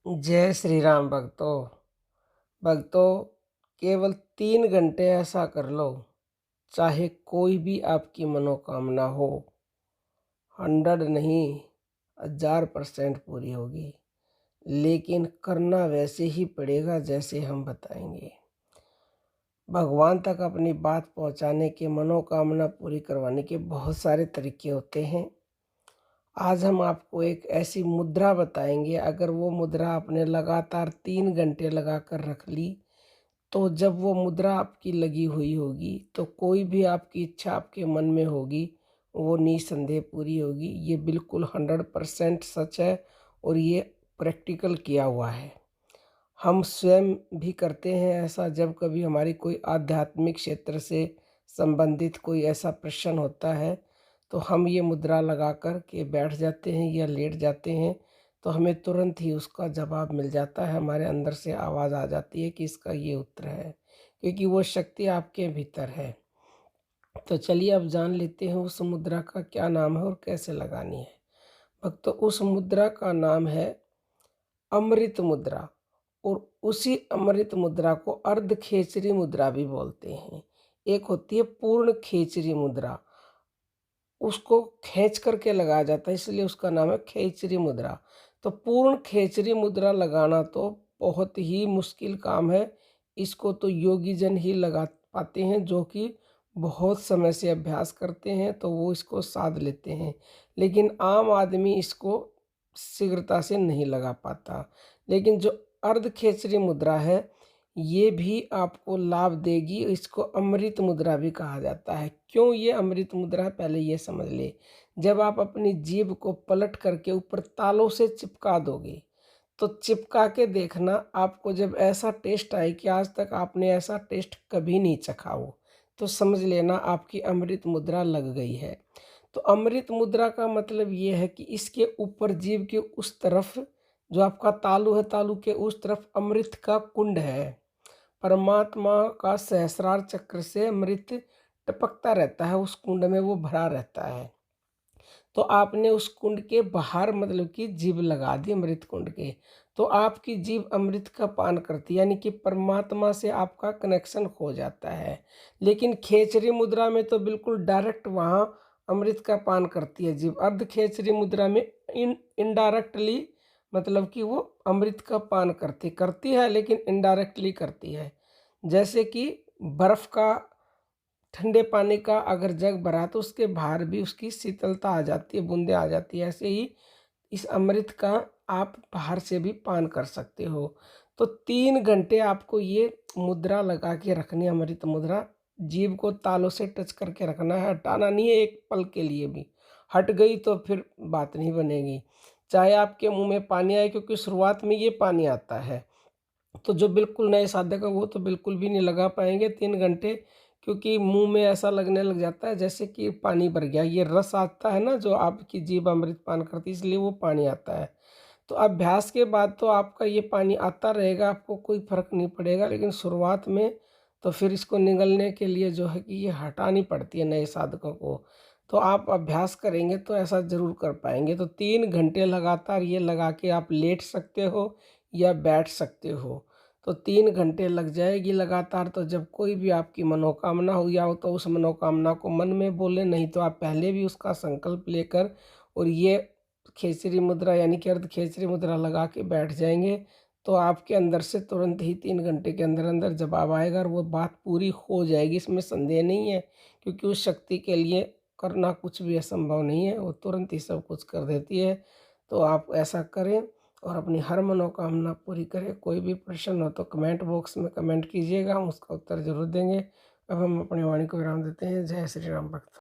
जय श्री राम भक्तों। भक्तों, केवल 3 घंटे ऐसा कर लो, चाहे कोई भी आपकी मनोकामना हो, 100 नहीं 1000% पूरी होगी। लेकिन करना वैसे ही पड़ेगा जैसे हम बताएंगे। भगवान तक अपनी बात पहुंचाने के, मनोकामना पूरी करवाने के बहुत सारे तरीके होते हैं। आज हम आपको एक ऐसी मुद्रा बताएंगे, अगर वो मुद्रा आपने लगातार 3 घंटे लगा कर रख ली, तो जब वो मुद्रा आपकी लगी हुई होगी तो कोई भी आपकी इच्छा आपके मन में होगी, वो निसंदेह पूरी होगी। ये बिल्कुल 100% सच है और ये प्रैक्टिकल किया हुआ है। हम स्वयं भी करते हैं ऐसा, जब कभी हमारी कोई आध्यात्मिक क्षेत्र से संबंधित कोई ऐसा प्रश्न होता है तो हम ये मुद्रा लगा कर के बैठ जाते हैं या लेट जाते हैं, तो हमें तुरंत ही उसका जवाब मिल जाता है। हमारे अंदर से आवाज़ आ जाती है कि इसका ये उत्तर है, क्योंकि वो शक्ति आपके भीतर है। तो चलिए अब जान लेते हैं उस मुद्रा का क्या नाम है और कैसे लगानी है। भक्तों, उस मुद्रा का नाम है अमृत मुद्रा। और उसी अमृत मुद्रा को अर्ध खेचरी मुद्रा भी बोलते हैं। एक होती है पूर्ण खेचरी मुद्रा, उसको खींच करके लगाया जाता है, इसलिए उसका नाम है खेचरी मुद्रा। तो पूर्ण खेचरी मुद्रा लगाना तो बहुत ही मुश्किल काम है। इसको तो योगी जन ही लगा पाते हैं, जो कि बहुत समय से अभ्यास करते हैं, तो वो इसको साध लेते हैं। लेकिन आम आदमी इसको शीघ्रता से नहीं लगा पाता। लेकिन जो अर्ध खेचरी मुद्रा है, ये भी आपको लाभ देगी। इसको अमृत मुद्रा भी कहा जाता है। क्यों ये अमृत मुद्रा है, पहले ये समझ ले। जब आप अपनी जीभ को पलट करके ऊपर तालों से चिपका दोगे, तो चिपका के देखना, आपको जब ऐसा टेस्ट आए कि आज तक आपने ऐसा टेस्ट कभी नहीं चखा हो, तो समझ लेना आपकी अमृत मुद्रा लग गई है। तो अमृत मुद्रा का मतलब ये है कि इसके ऊपर जीभ के उस तरफ, जो आपका तालु है, तालु के उस तरफ अमृत का कुंड है। परमात्मा का सहस्रार चक्र से अमृत टपकता रहता है, उस कुंड में वो भरा रहता है। तो आपने उस कुंड के बाहर मतलब कि जीभ लगा दी अमृत कुंड के, तो आपकी जीभ अमृत का पान करती है, यानी कि परमात्मा से आपका कनेक्शन हो जाता है। लेकिन खेचरी मुद्रा में तो बिल्कुल डायरेक्ट वहाँ अमृत का पान करती है जीभ। अर्ध खेचरी मुद्रा में इनडायरेक्टली, मतलब कि वो अमृत का पान करती करती है, लेकिन इनडायरेक्टली करती है। जैसे कि बर्फ़ का, ठंडे पानी का अगर जग भरा तो उसके बाहर भी उसकी शीतलता आ जाती है, बूंदें आ जाती है। ऐसे ही इस अमृत का आप बाहर से भी पान कर सकते हो। तो 3 घंटे आपको ये मुद्रा लगा के रखनी है, अमृत मुद्रा। जीभ को तालू से टच करके रखना है, हटाना नहीं है एक पल के लिए भी। हट गई तो फिर बात नहीं बनेगी। चाहे आपके मुंह में पानी आए, क्योंकि शुरुआत में ये पानी आता है। तो जो बिल्कुल नए साधक है वो तो बिल्कुल भी नहीं लगा पाएंगे 3 घंटे, क्योंकि मुंह में ऐसा लगने लग जाता है जैसे कि पानी भर गया। ये रस आता है ना, जो आपकी जीभ अमृत पान करती है, इसलिए वो पानी आता है। तो अभ्यास के बाद तो आपका ये पानी आता रहेगा, आपको कोई फर्क नहीं पड़ेगा। लेकिन शुरुआत में तो फिर इसको निगलने के लिए जो है कि ये हटानी पड़ती है नए साधकों को। तो आप अभ्यास करेंगे तो ऐसा ज़रूर कर पाएंगे। तो 3 घंटे लगातार ये लगा के आप लेट सकते हो या बैठ सकते हो। तो 3 घंटे लग जाएगी लगातार। तो जब कोई भी आपकी मनोकामना हो या हो, तो उस मनोकामना को मन में बोले, नहीं तो आप पहले भी उसका संकल्प लेकर और ये खेचरी मुद्रा यानी कि अर्ध खेचरी मुद्रा लगा के बैठ जाएंगे, तो आपके अंदर से तुरंत ही 3 घंटे के अंदर अंदर जवाब आएगा और वो बात पूरी हो जाएगी, इसमें संदेह नहीं है। क्योंकि उस शक्ति के लिए करना कुछ भी असंभव नहीं है, वो तुरंत ही सब कुछ कर देती है। तो आप ऐसा करें और अपनी हर मनोकामना पूरी करें। कोई भी प्रश्न हो तो कमेंट बॉक्स में कमेंट कीजिएगा, हम उसका उत्तर जरूर देंगे। अब हम अपनी वाणी को विराम देते हैं। जय श्री राम भक्त।